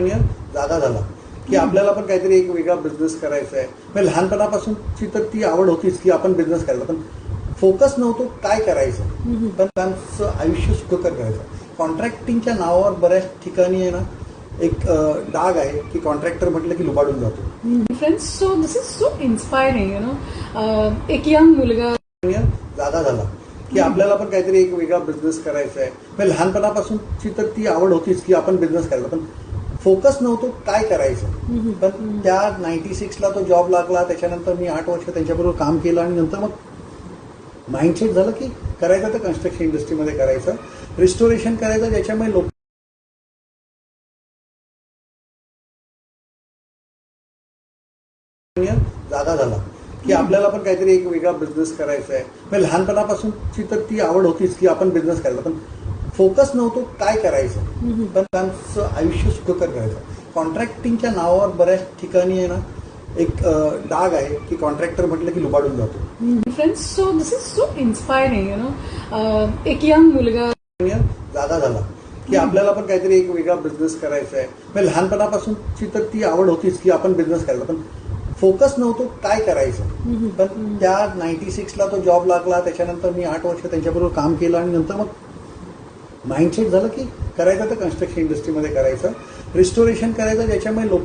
जागा झाला की आपल्याला पण काहीतरी एक वेगळा बिझनेस करायचा आहे. म्हणजे लहानपणापासूनची तर ती आवड होतीच की आपण बिझनेस करायचा, पण फोकस नव्हतो काय करायचं. पण त्यांचं आयुष्य सुखकर करायचं. कॉन्ट्रॅक्टिंगच्या नावावर बऱ्याच ठिकाणी आहे ना एक डाग आहे की कॉन्ट्रॅक्टर म्हटलं की लुबाडून जातो. Friends, so this is so inspiring, एक यंग मुलगा जागा झाला की आपल्याला पण काहीतरी एक वेगळा बिझनेस करायचा आहे. म्हणजे लहानपणापासूनची तर ती आवड होतीच की आपण बिझनेस करायचा, पण फोकस नव्हतो काय करायचं. पण त्या 96ला तो जॉब लागला. त्याच्यानंतर मी 8 वर्ष त्यांच्याबरोबर काम केलं आणि नंतर मग माइंडसेट झालं की करायचं तर कन्स्ट्रक्शन इंडस्ट्रीमध्ये करायचं, रिस्टोरेशन करायचं, ज्याच्यामुळे लोक जागा झाला की आपल्याला पण काहीतरी एक वेगळा बिझनेस करायचा आहे. म्हणजे लहानपणापासूनची तर ती आवड होतीच की आपण बिझनेस करायचा, पण फोकस नव्हतो काय करायचं. पण त्यांचं आयुष्य सुखकर करायचं. कॉन्ट्रॅक्टिंगच्या नावावर बऱ्याच ठिकाणी आहे ना एक डाग आहे की कॉन्ट्रॅक्टर म्हटलं की लुबाडून जातो. Friends, so this is so inspiring, एक यंग मुलगा जागा झाला की आपल्याला पण काहीतरी एक वेगळा बिझनेस करायचा आहे. म्हणजे लहानपणापासूनची तर ती आवड होतीच की आपण बिझनेस करायचा, पण फोकस नव्हतो काय करायचं. पण त्या 96ला तो जॉब लागला. त्याच्यानंतर मी 8 वर्ष त्यांच्याबरोबर काम केलं आणि नंतर मग माइंडसेट झालं की करायचं तर कन्स्ट्रक्शन इंडस्ट्रीमध्ये करायचं, रिस्टोरेशन करायचं, ज्याच्यामुळे लोक